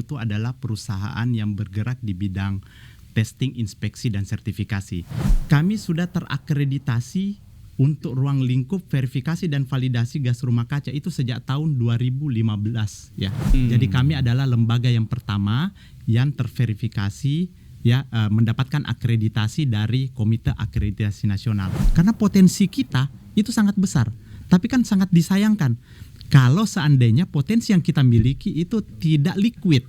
Mutu adalah perusahaan yang bergerak di bidang testing, inspeksi, dan sertifikasi. Kami sudah terakreditasi untuk ruang lingkup verifikasi dan validasi gas rumah kaca itu sejak tahun 2015 ya. Jadi kami adalah lembaga yang pertama yang terverifikasi ya, mendapatkan akreditasi dari Komite Akreditasi Nasional. Karena potensi kita itu sangat besar, tapi kan sangat disayangkan kalau seandainya potensi yang kita miliki itu tidak liquid.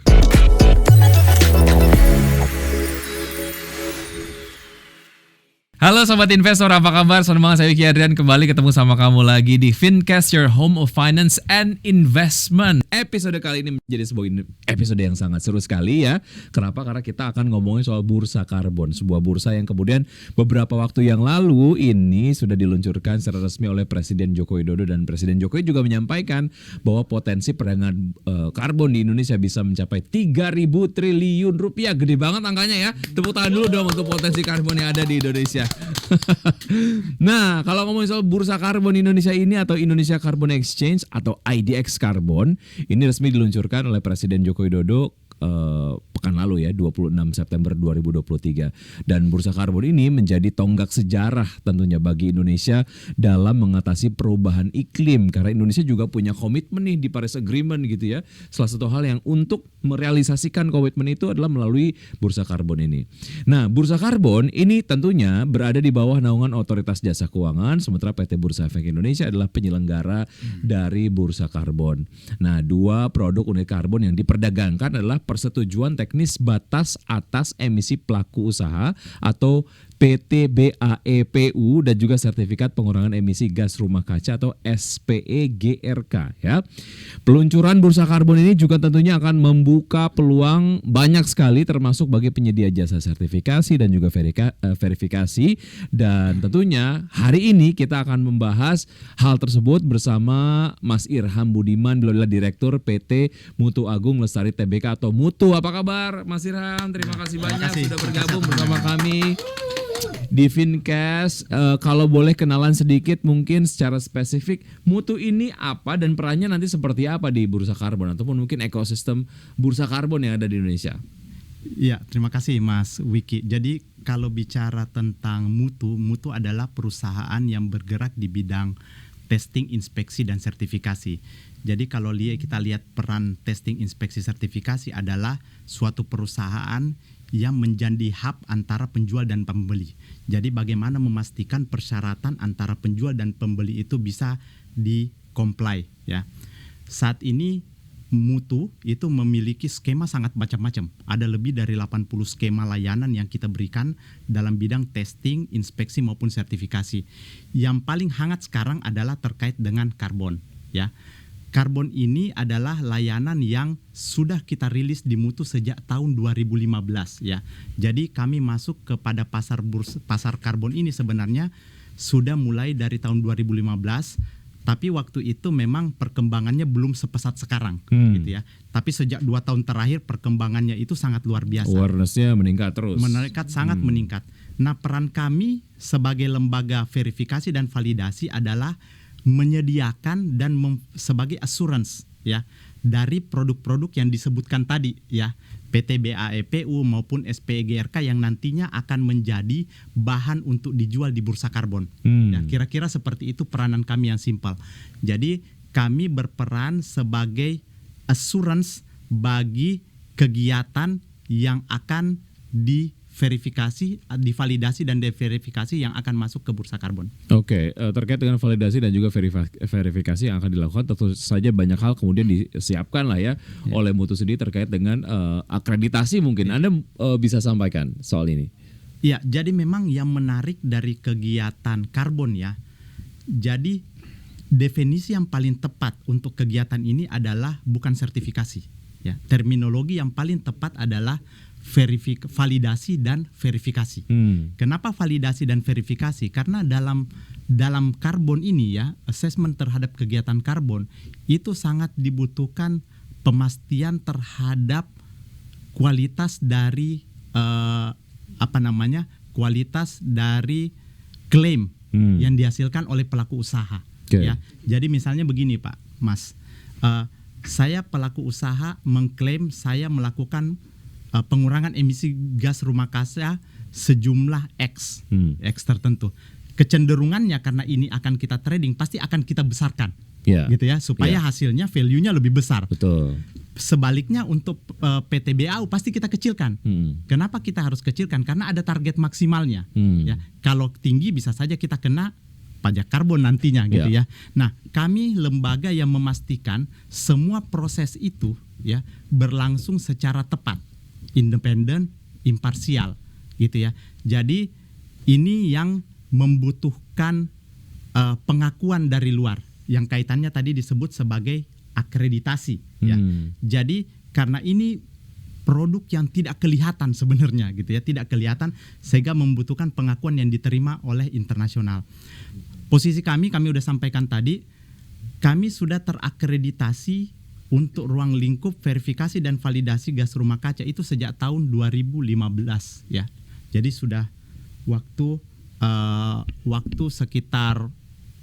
Halo Sobat Investor, apa kabar? Senang banget saya Wiki Adrian kembali ketemu sama kamu lagi di Fincast, your home of finance and investment. Episode kali ini menjadi sebuah episode yang sangat seru sekali ya. Kenapa? Karena kita akan ngomongin soal bursa karbon. Sebuah bursa yang kemudian beberapa waktu yang lalu ini sudah diluncurkan secara resmi oleh Presiden Joko Widodo. Dan Presiden Jokowi juga menyampaikan bahwa potensi perdagangan karbon di Indonesia bisa mencapai 3.000 triliun rupiah. Gede banget angkanya ya. Tepuk tangan dulu dong untuk potensi karbon yang ada di Indonesia. Nah, kalau ngomongin soal bursa karbon Indonesia ini atau Indonesia Carbon Exchange atau IDX Carbon, ini resmi diluncurkan oleh Presiden Joko Widodo pekan lalu ya, 26 September 2023. Dan bursa karbon ini menjadi tonggak sejarah tentunya bagi Indonesia dalam mengatasi perubahan iklim, karena Indonesia juga punya komitmen nih di Paris Agreement gitu ya. Salah satu hal yang untuk merealisasikan komitmen itu adalah melalui bursa karbon ini. Nah, bursa karbon ini tentunya berada di bawah naungan Otoritas Jasa Keuangan, sementara PT Bursa Efek Indonesia adalah penyelenggara dari bursa karbon. Nah, dua produk unit karbon yang diperdagangkan adalah persetujuan teknis batas atas emisi pelaku usaha atau PTBAEPU dan juga sertifikat pengurangan emisi gas rumah kaca atau SPE-GRK ya. Peluncuran bursa karbon ini juga tentunya akan membuka peluang banyak sekali termasuk bagi penyedia jasa sertifikasi dan juga verifikasi, dan tentunya hari ini kita akan membahas hal tersebut bersama Mas Irham Budiman, beliau adalah Direktur PT Mutu Agung Lestari Tbk atau Mutu. Apa kabar Mas Irham? Terima kasih banyak sudah bergabung bersama kami di Fincast. Kalau boleh kenalan sedikit mungkin secara spesifik, Mutu ini apa dan perannya nanti seperti apa di bursa karbon ataupun mungkin ekosistem bursa karbon yang ada di Indonesia? Ya, terima kasih Mas Wiki. Jadi kalau bicara tentang Mutu adalah perusahaan yang bergerak di bidang testing, inspeksi, dan sertifikasi. Jadi kalau kita lihat peran testing, inspeksi, sertifikasi adalah suatu perusahaan yang menjadi hub antara penjual dan pembeli. Jadi bagaimana memastikan persyaratan antara penjual dan pembeli itu bisa di-comply ya. Saat ini Mutu itu memiliki skema sangat macam-macam. Ada lebih dari 80 skema layanan yang kita berikan dalam bidang testing, inspeksi maupun sertifikasi. Yang paling hangat sekarang adalah terkait dengan karbon ya. Karbon ini adalah layanan yang sudah kita rilis di Mutu sejak tahun 2015 ya. Jadi kami masuk kepada pasar karbon ini sebenarnya sudah mulai dari tahun 2015, tapi waktu itu memang perkembangannya belum sepesat sekarang gitu ya. Tapi sejak 2 tahun terakhir perkembangannya itu sangat luar biasa. Awareness-nya meningkat terus. Sangat meningkat. Nah, peran kami sebagai lembaga verifikasi dan validasi adalah menyediakan dan sebagai assurance ya dari produk-produk yang disebutkan tadi ya, PTBAEPU maupun SPE-GRK yang nantinya akan menjadi bahan untuk dijual di bursa karbon. Ya, kira-kira seperti itu peranan kami yang simpel. Jadi kami berperan sebagai assurance bagi kegiatan yang akan diverifikasi, divalidasi dan diverifikasi yang akan masuk ke bursa karbon. Oke, terkait dengan validasi dan juga verifikasi yang akan dilakukan, tentu saja banyak hal kemudian disiapkan lah ya oleh Mutu sendiri terkait dengan akreditasi mungkin. Anda bisa sampaikan soal ini? Ya, jadi memang yang menarik dari kegiatan karbon ya. Jadi definisi yang paling tepat untuk kegiatan ini adalah bukan sertifikasi ya. Terminologi yang paling tepat adalah validasi dan verifikasi. Kenapa validasi dan verifikasi? Karena dalam karbon ini ya, assessment terhadap kegiatan karbon itu sangat dibutuhkan pemastian terhadap kualitas dari kualitas dari klaim yang dihasilkan oleh pelaku usaha. Ya. Jadi misalnya begini Pak, Mas. saya pelaku usaha mengklaim saya melakukan pengurangan emisi gas rumah kaca sejumlah X tertentu. Kecenderungannya karena ini akan kita trading pasti akan kita besarkan, gitu ya, supaya hasilnya value-nya lebih besar. Betul. Sebaliknya untuk PT BAU pasti kita kecilkan. Kenapa kita harus kecilkan? Karena ada target maksimalnya. Ya, kalau tinggi bisa saja kita kena pajak karbon nantinya, gitu ya. Nah, kami lembaga yang memastikan semua proses itu ya berlangsung secara tepat, independen, imparsial, gitu ya. Jadi ini yang membutuhkan pengakuan dari luar yang kaitannya tadi disebut sebagai akreditasi, ya. Jadi karena ini produk yang tidak kelihatan sebenarnya, gitu ya, tidak kelihatan sehingga membutuhkan pengakuan yang diterima oleh internasional. Posisi kami udah sampaikan tadi, kami sudah terakreditasi untuk ruang lingkup verifikasi dan validasi gas rumah kaca itu sejak tahun 2015, ya. Jadi sudah waktu sekitar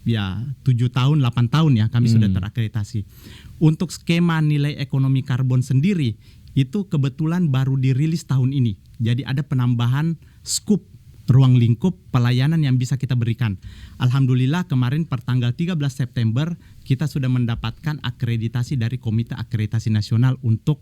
7 tahun 8 tahun ya kami sudah terakreditasi. Untuk skema nilai ekonomi karbon sendiri itu kebetulan baru dirilis tahun ini. Jadi ada penambahan skup ruang lingkup pelayanan yang bisa kita berikan. Alhamdulillah kemarin pertanggal 13 September kita sudah mendapatkan akreditasi dari Komite Akreditasi Nasional untuk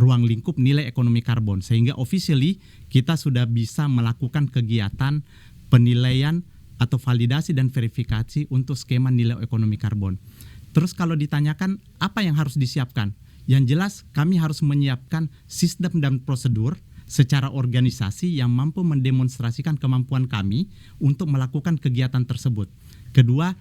ruang lingkup nilai ekonomi karbon, sehingga officially kita sudah bisa melakukan kegiatan penilaian atau validasi dan verifikasi untuk skema nilai ekonomi karbon. Terus kalau ditanyakan apa yang harus disiapkan? Yang jelas kami harus menyiapkan sistem dan prosedur secara organisasi yang mampu mendemonstrasikan kemampuan kami untuk melakukan kegiatan tersebut. Kedua,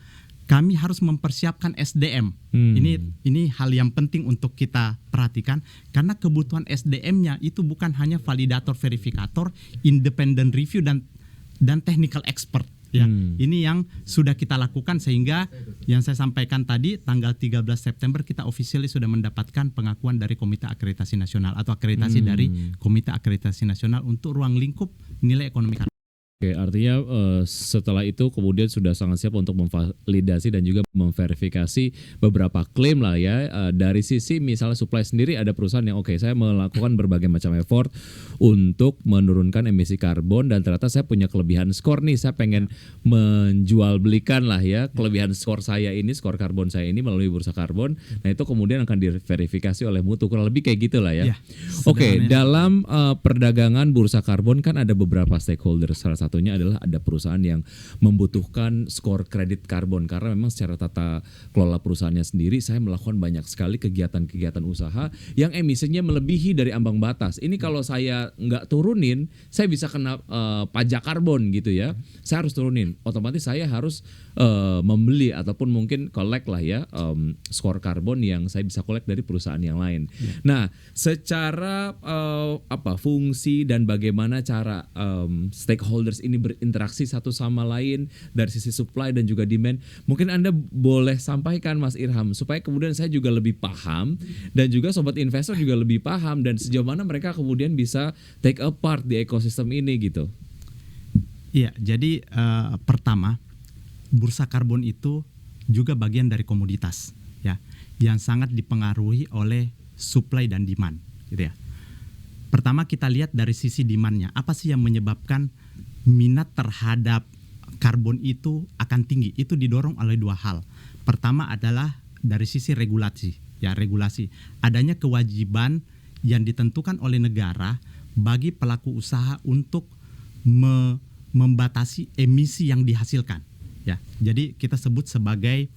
kami harus mempersiapkan SDM. Ini hal yang penting untuk kita perhatikan karena kebutuhan SDM-nya itu bukan hanya validator, verifikator, independent review dan technical expert. Ya, ini yang sudah kita lakukan sehingga yang saya sampaikan tadi tanggal 13 September kita officially sudah mendapatkan pengakuan dari Komite Akreditasi Nasional atau akreditasi dari Komite Akreditasi Nasional untuk ruang lingkup nilai ekonomi karbon. Oke, artinya setelah itu kemudian sudah sangat siap untuk memvalidasi dan juga memverifikasi beberapa klaim lah ya. Dari sisi misalnya supply sendiri ada perusahaan yang saya melakukan berbagai macam effort untuk menurunkan emisi karbon dan ternyata saya punya kelebihan skor nih, saya pengen menjual belikan lah ya kelebihan skor saya ini, skor karbon saya ini melalui bursa karbon. Nah itu kemudian akan diverifikasi oleh mutu, kurang lebih kayak gitu lah ya. Oke, dalam perdagangan bursa karbon kan ada beberapa stakeholder, salah satunya adalah ada perusahaan yang membutuhkan skor kredit karbon karena memang secara tata kelola perusahaannya sendiri saya melakukan banyak sekali kegiatan-kegiatan usaha yang emisinya melebihi dari ambang batas. Ini kalau saya nggak turunin, saya bisa kena pajak karbon gitu ya. Saya harus turunin, otomatis saya harus membeli ataupun mungkin collect lah ya skor karbon yang saya bisa collect dari perusahaan yang lain. Nah, secara fungsi dan bagaimana cara stakeholders ini berinteraksi satu sama lain dari sisi supply dan juga demand, mungkin Anda boleh sampaikan Mas Irham supaya kemudian saya juga lebih paham dan juga sobat investor juga lebih paham dan sejauh mana mereka kemudian bisa take a part di ekosistem ini gitu. Iya, jadi pertama bursa karbon itu juga bagian dari komoditas ya yang sangat dipengaruhi oleh supply dan demand gitu ya. Pertama kita lihat dari sisi demand-nya, apa sih yang menyebabkan minat terhadap karbon itu akan tinggi? Itu didorong oleh dua hal. Pertama adalah dari sisi regulasi, ya regulasi. Adanya kewajiban yang ditentukan oleh negara bagi pelaku usaha untuk membatasi emisi yang dihasilkan. Ya, jadi kita sebut sebagai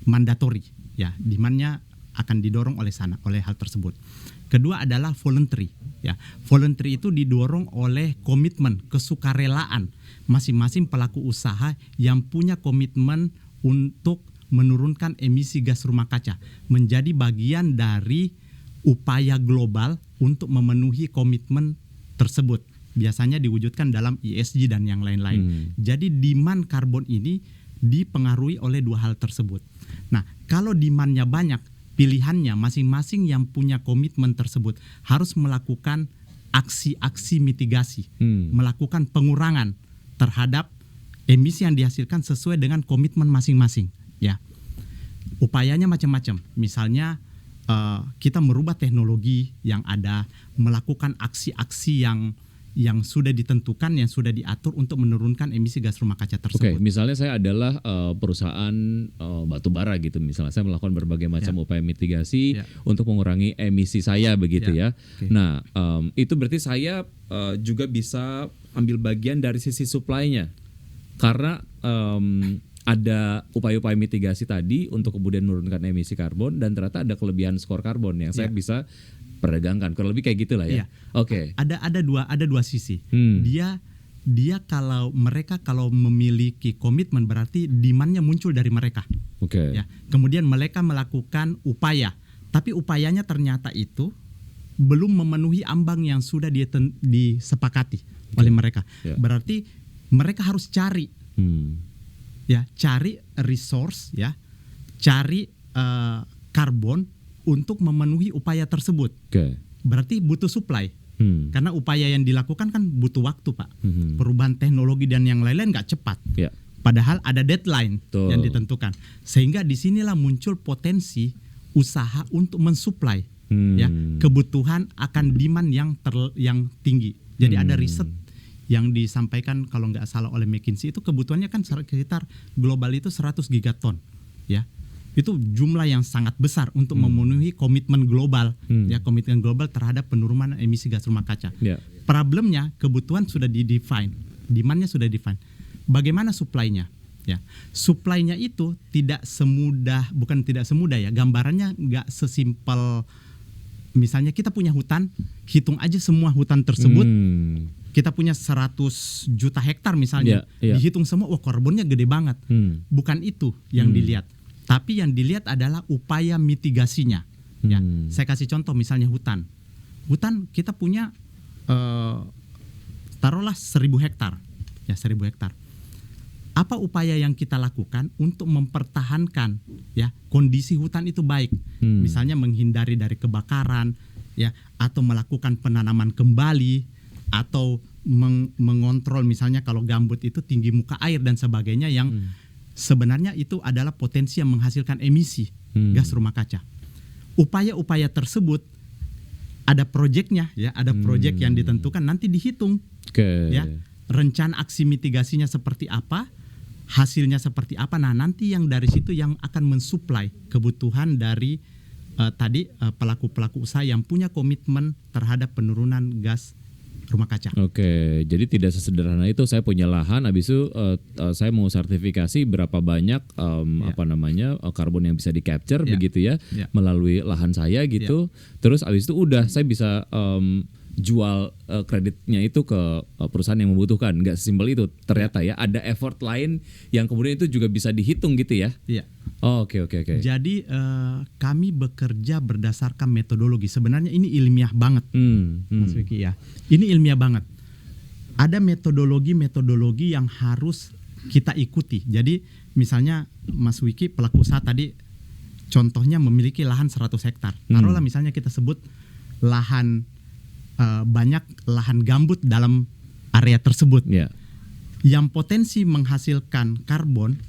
mandatory. Ya, demand-nya akan didorong oleh hal tersebut. Kedua adalah voluntary. Ya, voluntary itu didorong oleh komitmen, kesukarelaan masing-masing pelaku usaha yang punya komitmen untuk menurunkan emisi gas rumah kaca menjadi bagian dari upaya global untuk memenuhi komitmen tersebut. Biasanya diwujudkan dalam ESG dan yang lain-lain. Jadi demand karbon ini dipengaruhi oleh dua hal tersebut. Nah, kalau demand-nya banyak, pilihannya masing-masing yang punya komitmen tersebut harus melakukan aksi-aksi mitigasi, melakukan pengurangan terhadap emisi yang dihasilkan sesuai dengan komitmen masing-masing. Ya, upayanya macam-macam. Misalnya kita merubah teknologi yang ada, melakukan aksi-aksi yang sudah ditentukan, yang sudah diatur untuk menurunkan emisi gas rumah kaca tersebut. Oke, misalnya saya adalah perusahaan batu bara gitu, misalnya saya melakukan berbagai macam upaya mitigasi untuk mengurangi emisi saya begitu ya. Okay. Nah, itu berarti saya juga bisa ambil bagian dari sisi supply-nya, karena ada upaya-upaya mitigasi tadi untuk kemudian menurunkan emisi karbon, dan ternyata ada kelebihan skor karbon yang saya bisa perdagangkan, kurang lebih kayak gitulah ya. Oke. Ada dua sisi. Dia kalau mereka memiliki komitmen, berarti demand-nya muncul dari mereka. Oke. Ya. Kemudian mereka melakukan upaya, tapi upayanya ternyata itu belum memenuhi ambang yang sudah disepakati oleh mereka. Berarti mereka harus cari resource, cari karbon untuk memenuhi upaya tersebut. Berarti butuh supply. Karena upaya yang dilakukan kan butuh waktu, Pak. Perubahan teknologi dan yang lain-lain nggak cepat. Padahal ada deadline yang ditentukan. Sehingga disinilah muncul potensi usaha untuk mensuplai kebutuhan akan demand yang tinggi. Jadi ada riset yang disampaikan kalau nggak salah oleh McKinsey, itu kebutuhannya kan sekitar global itu 100 gigaton, ya. Itu jumlah yang sangat besar untuk memenuhi komitmen global, komitmen global terhadap penurunan emisi gas rumah kaca. Problemnya kebutuhan sudah di-define, demand-nya sudah define. Bagaimana supply-nya? Ya, supply-nya itu tidak semudah ya. Gambarannya nggak sesimpel, misalnya kita punya hutan, hitung aja semua hutan tersebut. Kita punya 100 juta hektar misalnya, dihitung semua, wah karbonnya gede banget. Bukan itu yang dilihat. Tapi yang dilihat adalah upaya mitigasinya. Ya, saya kasih contoh misalnya hutan. Hutan kita punya taruhlah 1.000 hektar. Ya, 1.000 hektar. Apa upaya yang kita lakukan untuk mempertahankan kondisi hutan itu baik? Misalnya menghindari dari kebakaran, atau melakukan penanaman kembali, atau mengontrol misalnya kalau gambut itu tinggi muka air dan sebagainya, yang sebenarnya itu adalah potensi yang menghasilkan emisi gas rumah kaca. Upaya-upaya tersebut ada proyeknya, ada proyek yang ditentukan, nanti dihitung, rencana aksi mitigasinya seperti apa, hasilnya seperti apa. Nah, nanti yang dari situ yang akan mensuplai kebutuhan dari pelaku-pelaku usaha yang punya komitmen terhadap penurunan gas rumah kaca. Oke, jadi tidak sesederhana itu. Saya punya lahan, habis itu saya mau sertifikasi berapa banyak karbon yang bisa di capture begitu ya, melalui lahan saya gitu. Terus habis itu udah saya bisa jual kreditnya itu ke perusahaan yang membutuhkan. Nggak sesimpel itu ternyata ya. Ada effort lain yang kemudian itu juga bisa dihitung gitu ya. Iya. Oke. Jadi kami bekerja berdasarkan metodologi. Sebenarnya ini ilmiah banget, Mas Wiki ya. Ini ilmiah banget. Ada metodologi yang harus kita ikuti. Jadi misalnya Mas Wiki pelaku usaha tadi contohnya memiliki lahan 100 hektar. Taruhlah misalnya kita sebut banyak lahan gambut dalam area tersebut. Yang potensi menghasilkan karbon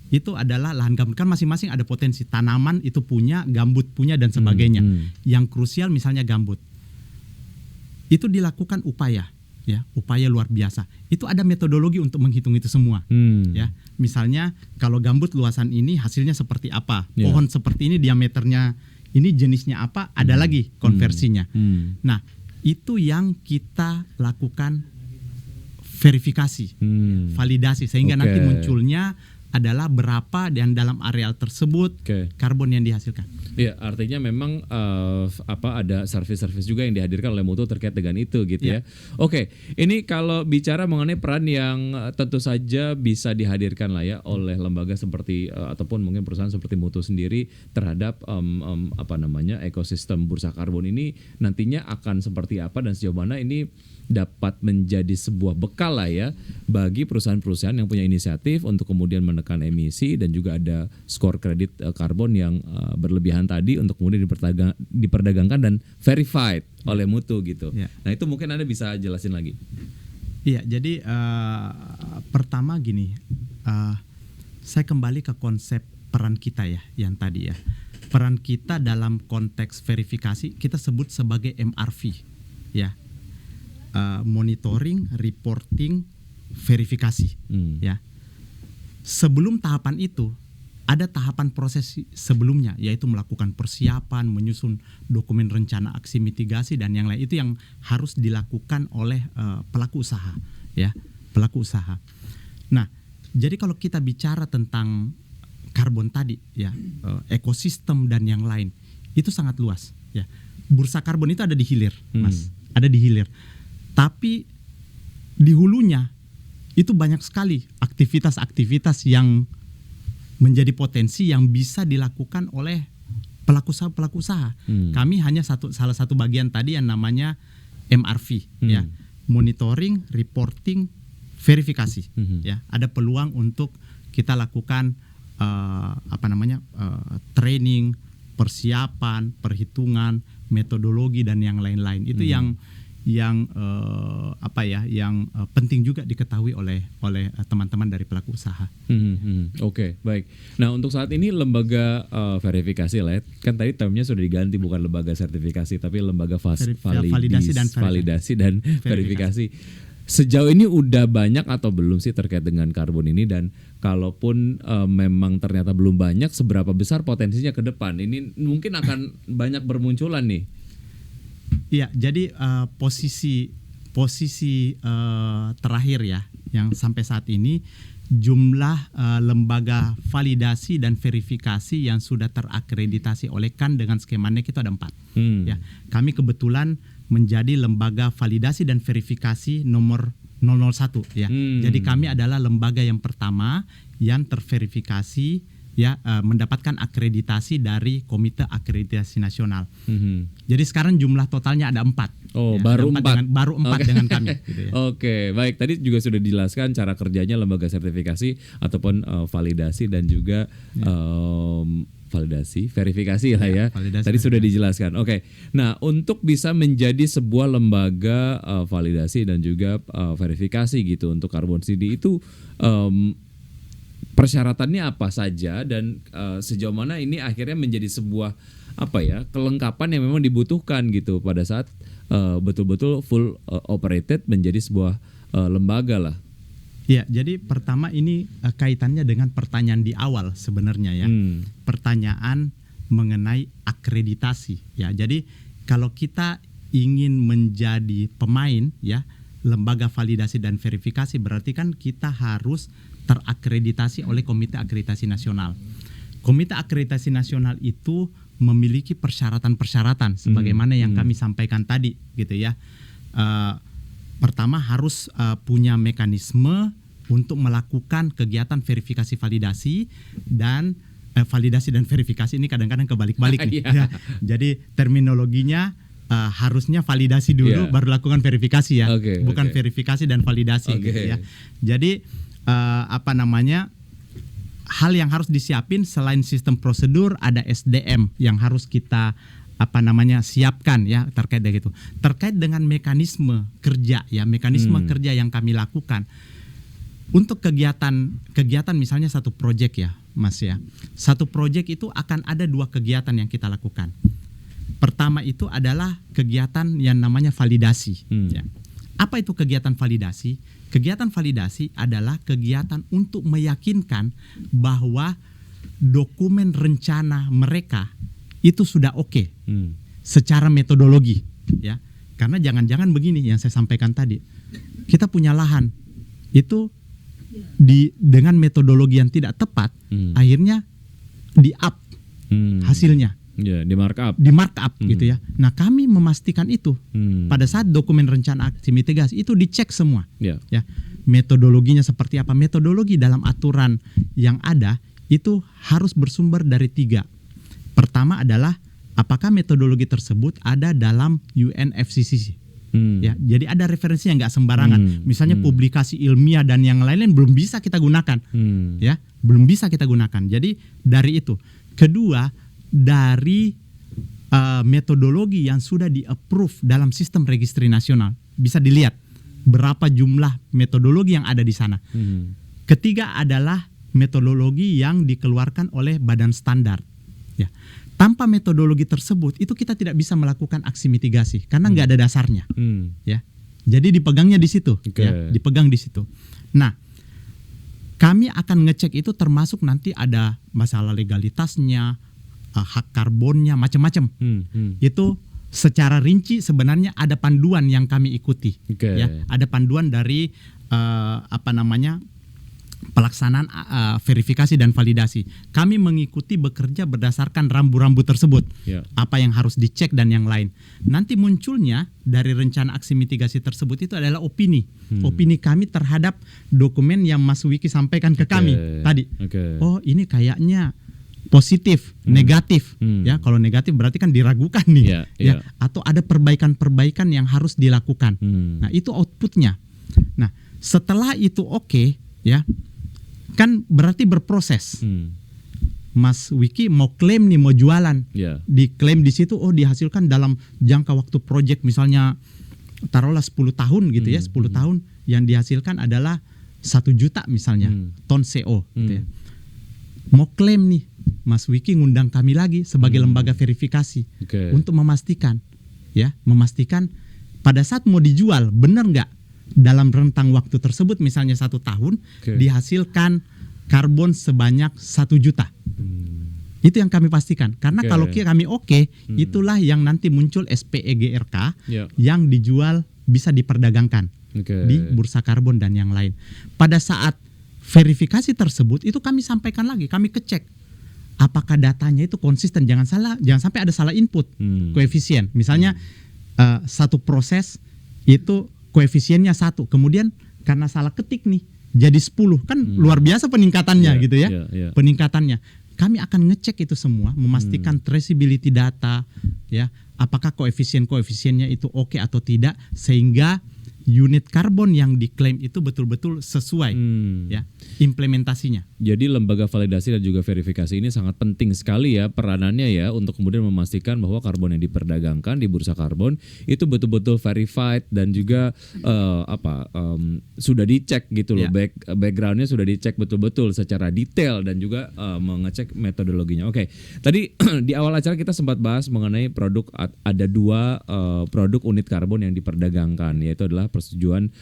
itu adalah lahan gambut. Kan masing-masing ada potensi, tanaman itu punya, gambut punya dan sebagainya. Yang krusial misalnya gambut. Itu dilakukan upaya luar biasa. Itu ada metodologi untuk menghitung itu semua. Misalnya kalau gambut luasan ini hasilnya seperti apa, pohon seperti ini diameternya, ini jenisnya apa, ada lagi konversinya. Nah, itu yang kita lakukan verifikasi, validasi, sehingga nanti munculnya adalah berapa dan dalam areal tersebut karbon yang dihasilkan. Iya, artinya memang ada service-service juga yang dihadirkan oleh Mutu terkait dengan itu gitu ya. Oke, ini kalau bicara mengenai peran yang tentu saja bisa dihadirkan lah ya oleh lembaga seperti ataupun mungkin perusahaan seperti Mutu sendiri terhadap ekosistem bursa karbon ini nantinya akan seperti apa dan sejauh mana ini dapat menjadi sebuah bekal lah ya bagi perusahaan-perusahaan yang punya inisiatif untuk kemudian menekan emisi, dan juga ada skor kredit karbon yang berlebihan tadi untuk kemudian diperdagangkan dan verified oleh Mutu gitu. Nah, itu mungkin Anda bisa jelasin lagi. Iya, jadi pertama gini, saya kembali ke konsep peran kita ya yang tadi ya. peran kita dalam konteks verifikasi kita sebut sebagai MRV, ya. Monitoring, reporting, verifikasi, ya. Sebelum tahapan itu ada tahapan proses sebelumnya, yaitu melakukan persiapan, menyusun dokumen rencana aksi mitigasi dan yang lain. Itu yang harus dilakukan oleh pelaku usaha, ya, pelaku usaha. Nah, jadi kalau kita bicara tentang karbon tadi, ya, ekosistem dan yang lain, itu sangat luas, ya. Bursa karbon itu ada di hilir, Mas, ada di hilir. Tapi di hulunya itu banyak sekali aktivitas-aktivitas yang menjadi potensi yang bisa dilakukan oleh pelaku usaha. Kami hanya salah satu bagian tadi yang namanya MRV, ya, monitoring, reporting, verifikasi, ya. Ada peluang untuk kita lakukan training, persiapan, perhitungan, metodologi dan yang lain-lain. Itu yang penting juga diketahui oleh teman-teman dari pelaku usaha. Oke, baik. Nah, untuk saat ini lembaga verifikasi lah, kan tadi termnya sudah diganti, bukan lembaga sertifikasi tapi lembaga validasi dan verifikasi. Sejauh ini udah banyak atau belum sih terkait dengan karbon ini, dan kalaupun memang ternyata belum banyak, seberapa besar potensinya ke depan? Ini mungkin akan banyak bermunculan nih. Iya, jadi posisi terakhir ya, yang sampai saat ini jumlah lembaga validasi dan verifikasi yang sudah terakreditasi oleh KAN dengan skema NEC itu ada 4. Ya, kami kebetulan menjadi lembaga validasi dan verifikasi nomor 001, ya. Jadi kami adalah lembaga yang pertama yang terverifikasi, ya, mendapatkan akreditasi dari Komite Akreditasi Nasional. Jadi sekarang jumlah totalnya ada 4. Oh, ya, baru 4 dengan kami. Gitu ya. Oke, baik. Tadi juga sudah dijelaskan cara kerjanya lembaga sertifikasi ataupun validasi dan juga verifikasi lah ya. Tadi sudah dijelaskan. Oke. Nah, untuk bisa menjadi sebuah lembaga validasi dan juga verifikasi gitu untuk Carbon CD itu persyaratannya apa saja, dan sejauh mana ini akhirnya menjadi sebuah kelengkapan yang memang dibutuhkan gitu pada saat betul-betul full operated menjadi sebuah lembaga lah. Ya, jadi pertama ini kaitannya dengan pertanyaan di awal sebenarnya, ya. Pertanyaan mengenai akreditasi, ya. Jadi kalau kita ingin menjadi pemain, ya, lembaga validasi dan verifikasi, berarti kan kita harus terakreditasi oleh Komite Akreditasi Nasional. Komite Akreditasi Nasional itu memiliki persyaratan-persyaratan sebagaimana yang kami sampaikan tadi, gitu ya. Pertama harus punya mekanisme untuk melakukan kegiatan verifikasi validasi dan validasi dan verifikasi ini kadang-kadang kebalik-balik nih. Ya. Jadi terminologinya harusnya validasi dulu baru lakukan verifikasi, ya. Bukan verifikasi dan validasi gitu ya. Jadi hal yang harus disiapin selain sistem prosedur, ada SDM yang harus kita siapkan, ya, terkait dengan itu. Terkait dengan mekanisme kerja, ya, mekanisme kerja yang kami lakukan untuk kegiatan misalnya satu proyek, ya, Mas, ya. Satu proyek itu akan ada 2 kegiatan yang kita lakukan. Pertama itu adalah kegiatan yang namanya validasi, ya. Apa itu kegiatan validasi? Kegiatan validasi adalah kegiatan untuk meyakinkan bahwa dokumen rencana mereka itu sudah oke secara metodologi, ya. Karena jangan-jangan begini yang saya sampaikan tadi, kita punya lahan itu dengan metodologi yang tidak tepat, akhirnya di-up hasilnya. Ya, di markup gitu ya. Nah, kami memastikan itu pada saat dokumen rencana aksi mitigasi itu dicek semua, ya. Metodologinya seperti apa? Metodologi dalam aturan yang ada itu harus bersumber dari 3. Pertama adalah apakah metodologi tersebut ada dalam UNFCCC, ya. Jadi ada referensi yang nggak sembarangan. Misalnya publikasi ilmiah dan yang lain-lain belum bisa kita gunakan, ya, belum bisa kita gunakan. Jadi dari itu. Kedua, dari metodologi yang sudah di-approve dalam sistem registry nasional. Bisa dilihat berapa jumlah metodologi yang ada di sana. Ketiga adalah metodologi yang dikeluarkan oleh badan standar, ya. tanpa metodologi tersebut itu kita tidak bisa melakukan aksi mitigasi karena nggak ada dasarnya, ya. Jadi dipegangnya di situ, ya, dipegang di situ. Nah, kami akan ngecek itu termasuk nanti ada masalah legalitasnya, hak karbonnya, macam-macam. Itu secara rinci sebenarnya ada panduan yang kami ikuti, ya. Ada panduan dari pelaksanaan verifikasi dan validasi. Kami mengikuti bekerja berdasarkan rambu-rambu tersebut. Apa yang harus dicek dan yang lain. Nanti munculnya dari rencana aksi mitigasi tersebut itu adalah opini. Opini kami terhadap dokumen yang Mas Wiki sampaikan ke kami tadi. Oh, ini kayaknya positif, negatif. Ya, kalau negatif berarti kan diragukan nih. Ya, atau ada perbaikan-perbaikan yang harus dilakukan. Nah, itu outputnya. Nah, setelah itu oke, ya, kan berarti berproses. Mas Wiki mau klaim nih, mau jualan, diklaim di situ, oh dihasilkan dalam jangka waktu project misalnya taruhlah 10 tahun gitu ya, 10 tahun yang dihasilkan adalah 1 juta misalnya ton CO gitu ya. Mau klaim nih, Mas Wiki ngundang kami lagi sebagai lembaga verifikasi untuk memastikan, ya, memastikan pada saat mau dijual benar nggak dalam rentang waktu tersebut misalnya 1 tahun dihasilkan karbon sebanyak 1 juta. Itu yang kami pastikan. Karena kalau kami itulah yang nanti muncul SPEGRK yang dijual bisa diperdagangkan di bursa karbon dan yang lain. Pada saat verifikasi tersebut itu kami sampaikan lagi, kami kecek apakah datanya itu konsisten, jangan sampai ada salah input koefisien. Misalnya satu proses itu koefisiennya 1, kemudian karena salah ketik nih jadi 10, kan luar biasa peningkatannya gitu ya. Peningkatannya. Kami akan ngecek itu semua, memastikan traceability data, ya, apakah koefisiennya itu oke atau tidak, sehingga unit karbon yang diklaim itu betul-betul sesuai ya implementasinya. Jadi lembaga validasi dan juga verifikasi ini sangat penting sekali ya peranannya ya untuk kemudian memastikan bahwa karbon yang diperdagangkan di bursa karbon itu betul-betul verified dan juga sudah dicek gitu loh, backgroundnya sudah dicek betul-betul secara detail dan juga mengecek metodologinya. Oke, tadi di awal acara kita sempat bahas mengenai produk, ada 2 produk unit karbon yang diperdagangkan, yaitu adalah persetujuan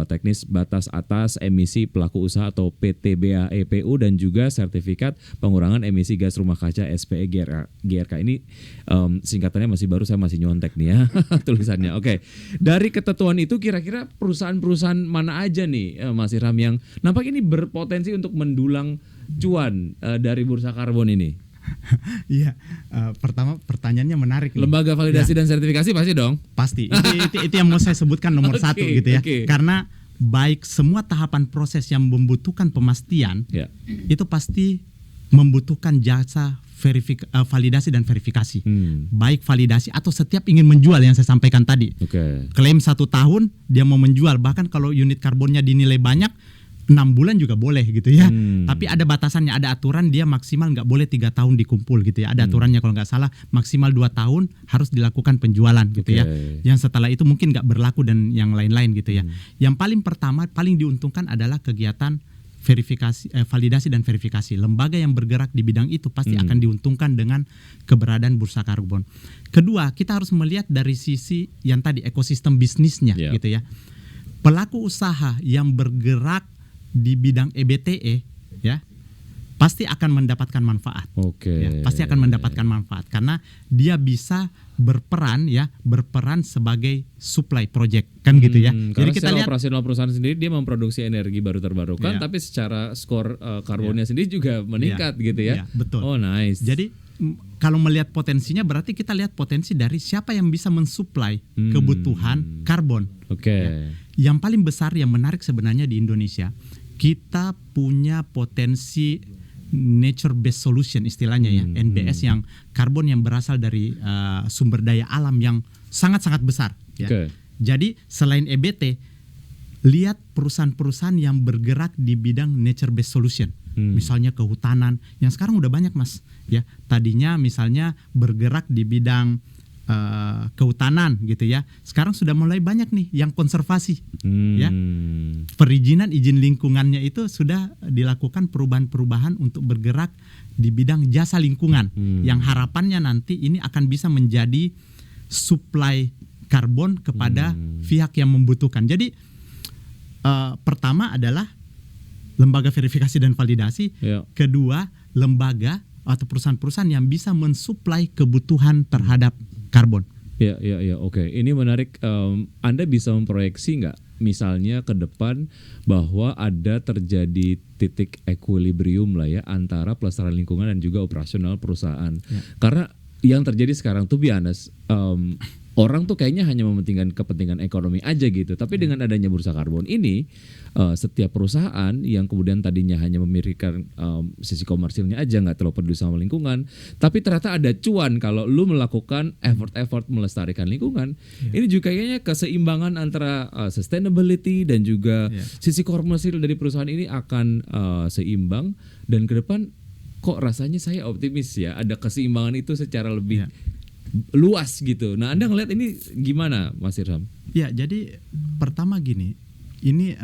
teknis batas atas emisi pelaku usaha atau PTBA EPU dan juga sertifikat pengurangan emisi gas rumah kaca SPE GRK. Ini singkatannya masih baru, saya masih nyontek nih ya tulisannya. Oke. Dari ketentuan itu kira-kira perusahaan-perusahaan mana aja nih Mas Irham yang nampak ini berpotensi untuk mendulang cuan dari bursa karbon ini? Iya, pertama pertanyaannya menarik nih. Lembaga validasi dan sertifikasi pasti dong? Pasti, itu yang mau saya sebutkan nomor 1 gitu ya. Karena baik semua tahapan proses yang membutuhkan pemastian, itu pasti membutuhkan jasa validasi dan verifikasi. Baik validasi atau setiap ingin menjual yang saya sampaikan tadi. Klaim 1 tahun dia mau menjual, bahkan kalau unit karbonnya dinilai banyak 6 bulan juga boleh gitu ya. Tapi ada batasannya, ada aturan, dia maksimal nggak boleh 3 tahun dikumpul gitu ya. Ada aturannya kalau nggak salah maksimal 2 tahun harus dilakukan penjualan gitu ya. Yang setelah itu mungkin nggak berlaku dan yang lain-lain gitu ya. Yang paling pertama, paling diuntungkan adalah kegiatan verifikasi, validasi dan verifikasi. Lembaga yang bergerak di bidang itu pasti akan diuntungkan dengan keberadaan bursa karbon. Kedua, kita harus melihat dari sisi yang tadi ekosistem bisnisnya gitu ya. Pelaku usaha yang bergerak di bidang EBTE ya pasti akan mendapatkan manfaat. Ya, pasti akan mendapatkan manfaat karena dia bisa berperan sebagai supply project kan gitu ya. Jadi kita lihat operasional perusahaan sendiri dia memproduksi energi baru terbarukan, tapi secara skor karbonnya sendiri juga meningkat gitu ya. Betul. Oh nice. Jadi kalau melihat potensinya berarti kita lihat potensi dari siapa yang bisa mensuplai kebutuhan karbon. Ya. Yang paling besar yang menarik sebenarnya di Indonesia, kita punya potensi nature based solution istilahnya ya, NBS, yang karbon yang berasal dari sumber daya alam yang sangat-sangat besar ya. Jadi selain EBT, lihat perusahaan-perusahaan yang bergerak di bidang nature based solution. Misalnya kehutanan yang sekarang udah banyak Mas ya. Tadinya misalnya bergerak di bidang kehutanan gitu ya. Sekarang sudah mulai banyak nih yang konservasi ya. Perizinan izin lingkungannya itu sudah dilakukan perubahan-perubahan untuk bergerak di bidang jasa lingkungan yang harapannya nanti ini akan bisa menjadi supply karbon kepada pihak yang membutuhkan. Jadi pertama adalah lembaga verifikasi dan validasi, kedua lembaga atau perusahaan-perusahaan yang bisa mensuplai kebutuhan terhadap karbon. Ya, oke. Ini menarik. Anda bisa memproyeksi nggak, misalnya ke depan bahwa ada terjadi titik equilibrium lah ya antara pelestarian lingkungan dan juga operasional perusahaan. Karena yang terjadi sekarang, to be honest, orang tuh kayaknya hanya mementingkan kepentingan ekonomi aja gitu. Tapi dengan adanya bursa karbon ini, setiap perusahaan yang kemudian tadinya hanya memikirkan sisi komersilnya aja, nggak terlalu peduli sama lingkungan, tapi ternyata ada cuan kalau lu melakukan effort melestarikan lingkungan. Ini juga kayaknya keseimbangan antara sustainability dan juga sisi komersil dari perusahaan ini akan seimbang, dan ke depan kok rasanya saya optimis ya, ada keseimbangan itu secara lebih luas gitu. Nah, Anda ngelihat ini gimana, Mas Irham? Ya, jadi pertama gini, ini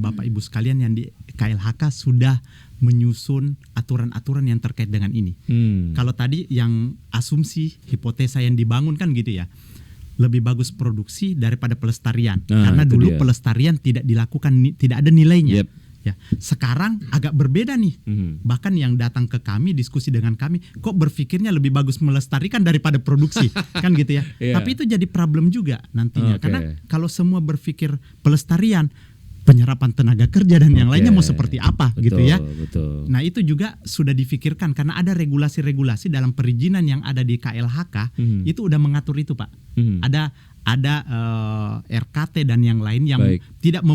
Bapak Ibu sekalian yang di KLHK sudah menyusun aturan-aturan yang terkait dengan ini. Kalau tadi yang asumsi hipotesa yang dibangun kan gitu ya, lebih bagus produksi daripada pelestarian, karena dulu pelestarian tidak dilakukan, tidak ada nilainya. Ya, sekarang agak berbeda nih. Bahkan yang datang ke kami, diskusi dengan kami, kok berpikirnya lebih bagus melestarikan daripada produksi, kan gitu ya. Tapi itu jadi problem juga nantinya, karena kalau semua berpikir pelestarian, penyerapan tenaga kerja dan yang lainnya mau seperti apa, gitu ya. Nah, itu juga sudah difikirkan karena ada regulasi-regulasi dalam perizinan yang ada di KLHK, itu udah mengatur itu, Pak. Ada RKT dan yang lain yang tidak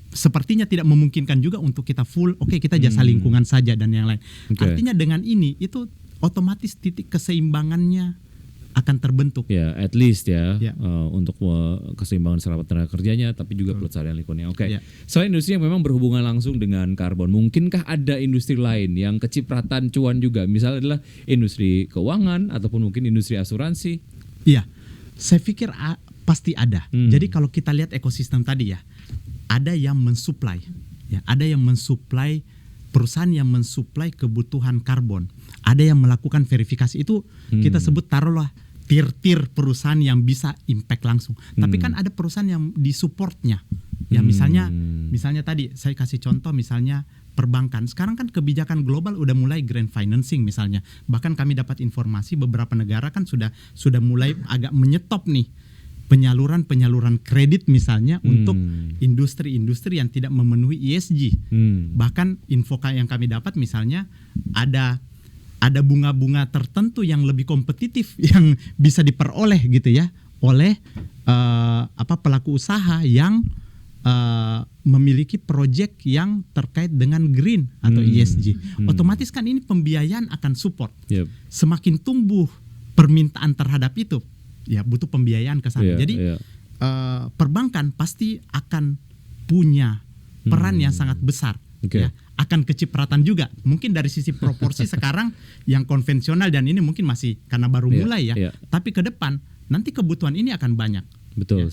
sepertinya tidak memungkinkan juga untuk kita full kita jasa lingkungan saja dan yang lain. Artinya dengan ini itu otomatis titik keseimbangannya akan terbentuk. Ya, at least untuk keseimbangan serapan tenaga kerjanya, tapi juga pelestarian lingkungannya. Soal industri yang memang berhubungan langsung dengan karbon, mungkinkah ada industri lain yang kecipratan cuan juga? Misalnya adalah industri keuangan ataupun mungkin industri asuransi? Iya, saya pikir pasti ada. Jadi kalau kita lihat ekosistem tadi ya, ada yang mensuplai, ada yang mensuplai, perusahaan yang mensuplai kebutuhan karbon, ada yang melakukan verifikasi. Itu kita sebut taruhlah tier-tier perusahaan yang bisa impact langsung. Tapi kan ada perusahaan yang disupportnya. Ya misalnya tadi saya kasih contoh, misalnya perbankan. Sekarang kan kebijakan global udah mulai green financing misalnya. Bahkan kami dapat informasi beberapa negara kan sudah mulai agak menyetop nih penyaluran kredit misalnya untuk industri-industri yang tidak memenuhi ESG. Bahkan info yang kami dapat misalnya ada bunga-bunga tertentu yang lebih kompetitif yang bisa diperoleh gitu ya oleh pelaku usaha yang memiliki proyek yang terkait dengan green atau ESG. Otomatis kan ini pembiayaan akan support. Semakin tumbuh permintaan terhadap itu, ya butuh pembiayaan ke sana. Jadi perbankan pasti akan punya peran yang sangat besar. Ya, akan kecipratan juga. Mungkin dari sisi proporsi sekarang yang konvensional dan ini mungkin masih karena baru mulai ya. Tapi ke depan nanti kebutuhan ini akan banyak.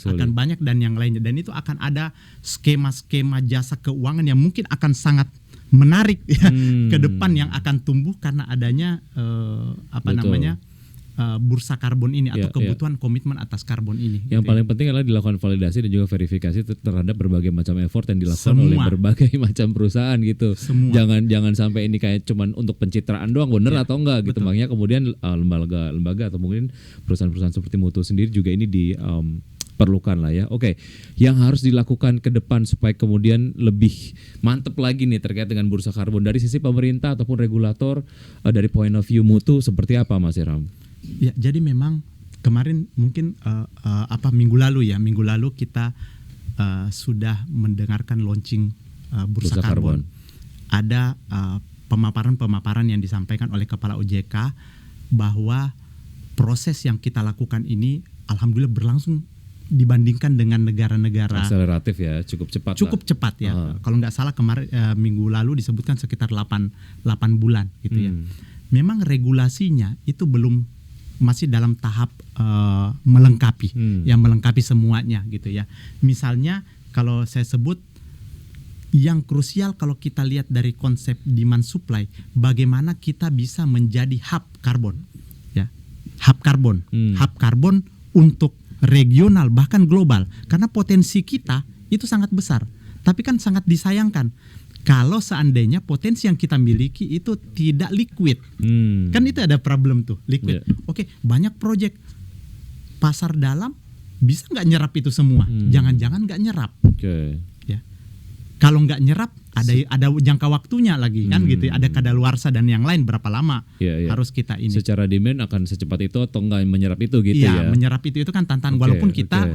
Akan banyak dan yang lainnya. Dan itu akan ada skema-skema jasa keuangan yang mungkin akan sangat menarik ya ke depan, yang akan tumbuh karena adanya bursa karbon ini atau kebutuhan komitmen atas karbon ini. Yang paling penting adalah dilakukan validasi dan juga verifikasi terhadap berbagai macam effort yang dilakukan oleh berbagai macam perusahaan gitu. Jangan sampai ini kayak cuman untuk pencitraan doang, bener atau enggak gitu. Makanya kemudian lembaga atau mungkin perusahaan-perusahaan seperti Mutu sendiri juga ini diperlukan lah ya. Yang harus dilakukan ke depan supaya kemudian lebih mantep lagi nih terkait dengan bursa karbon dari sisi pemerintah ataupun regulator, dari point of view Mutu seperti apa, Mas Irham? Ya, jadi memang kemarin mungkin minggu lalu kita sudah mendengarkan launching bursa karbon. Ada pemaparan yang disampaikan oleh Kepala OJK bahwa proses yang kita lakukan ini alhamdulillah berlangsung dibandingkan dengan negara-negara akseleratif ya, cukup cepat ya. Kalau nggak salah kemarin minggu lalu disebutkan sekitar 8 bulan gitu ya. Memang regulasinya itu belum masih dalam tahap melengkapi, yang melengkapi semuanya gitu ya. Misalnya kalau saya sebut yang krusial kalau kita lihat dari konsep demand supply, bagaimana kita bisa menjadi hub karbon, ya, hub karbon untuk regional bahkan global, karena potensi kita itu sangat besar. Tapi kan sangat disayangkan kalau seandainya potensi yang kita miliki itu tidak liquid. Kan itu ada problem tuh, liquid. Oke, banyak proyek pasar dalam bisa nggak nyerap itu semua? Jangan-jangan nggak nyerap. Ya. Kalau nggak nyerap ada jangka waktunya lagi kan gitu. Ada kadaluarsa dan yang lain berapa lama harus kita ini. Secara demand akan secepat itu atau enggak menyerap itu gitu ya. Menyerap itu kan tantangan, walaupun kita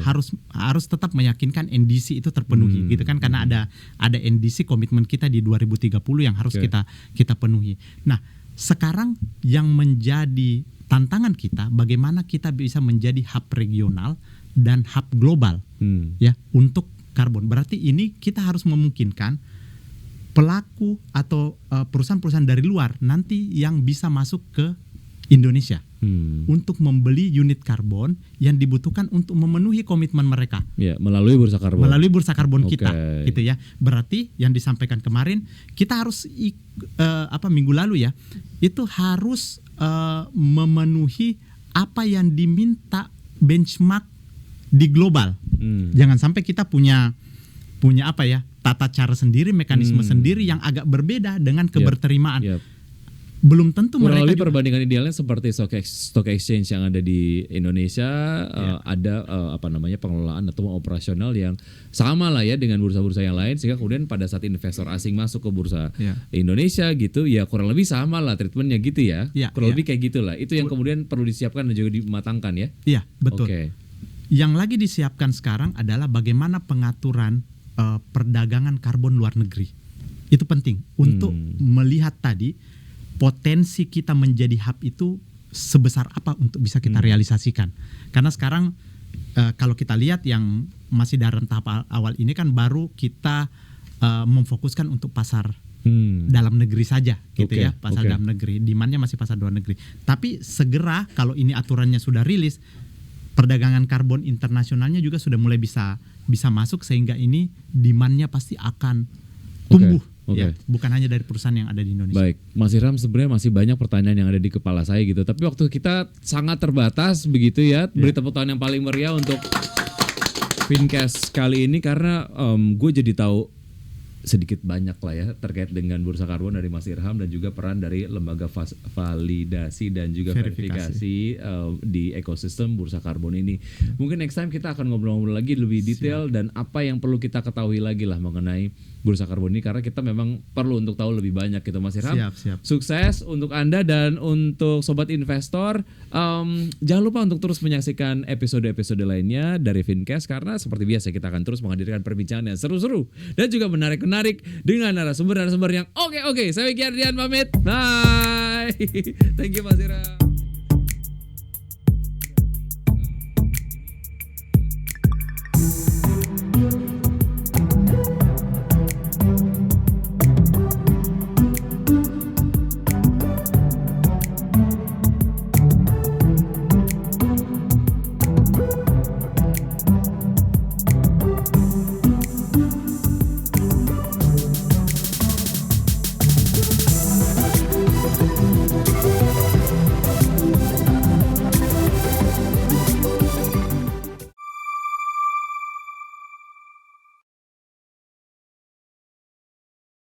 harus tetap meyakinkan NDC itu terpenuhi gitu kan, karena ada NDC komitmen kita di 2030 yang harus kita penuhi. Nah, sekarang yang menjadi tantangan kita bagaimana kita bisa menjadi hub regional dan hub global ya untuk karbon. Berarti ini kita harus memungkinkan pelaku atau perusahaan-perusahaan dari luar nanti yang bisa masuk ke Indonesia untuk membeli unit karbon yang dibutuhkan untuk memenuhi komitmen mereka. Ya, melalui bursa karbon. Melalui bursa karbon kita, gitu ya. Berarti yang disampaikan kemarin kita harus minggu lalu ya, itu harus memenuhi apa yang diminta benchmark di global. Jangan sampai kita punya tata cara sendiri, mekanisme sendiri yang agak berbeda dengan keberterimaan. Belum tentu kurang mereka lebih perbandingan idealnya seperti stock exchange yang ada di Indonesia, ada pengelolaan atau operasional yang sama lah ya dengan bursa-bursa yang lain, sehingga kemudian pada saat investor asing masuk ke bursa Indonesia gitu ya kurang lebih sama lah treatmentnya gitu ya. Kurang lebih kayak gitulah. Itu yang kemudian perlu disiapkan dan juga dimatangkan ya. Iya, betul. Yang lagi disiapkan sekarang adalah bagaimana pengaturan perdagangan karbon luar negeri. Itu penting untuk melihat tadi potensi kita menjadi hub itu sebesar apa untuk bisa kita realisasikan. Karena sekarang kalau kita lihat yang masih dalam tahap awal ini kan baru kita memfokuskan untuk pasar dalam negeri saja gitu ya, pasar dalam negeri. Demand-nya masih pasar luar negeri. Tapi segera kalau ini aturannya sudah rilis, perdagangan karbon internasionalnya juga sudah mulai bisa masuk, sehingga ini demand-nya pasti akan tumbuh. Ya, bukan hanya dari perusahaan yang ada di Indonesia. Baik, Mas Irham, sebenarnya masih banyak pertanyaan yang ada di kepala saya gitu. Tapi waktu kita sangat terbatas begitu ya. Beri tepuk tangan yang paling meriah untuk Fincast kali ini karena gue jadi tahu sedikit banyak lah ya terkait dengan bursa karbon dari Mas Irham dan juga peran dari lembaga validasi dan juga verifikasi di ekosistem bursa karbon ini. Mungkin next time kita akan ngobrol-ngobrol lagi lebih detail dan apa yang perlu kita ketahui lagi lah mengenai bursa karbon ini, karena kita memang perlu untuk tahu lebih banyak gitu Mas Irham. Siap. Sukses untuk Anda dan untuk sobat investor. Jangan lupa untuk terus menyaksikan episode-episode lainnya dari Fincast, karena seperti biasa kita akan terus menghadirkan perbincangan yang seru-seru dan juga menarik dengan narasumber yang oke. Saya Vicky Ardian pamit. Bye. Thank you Mas Irham.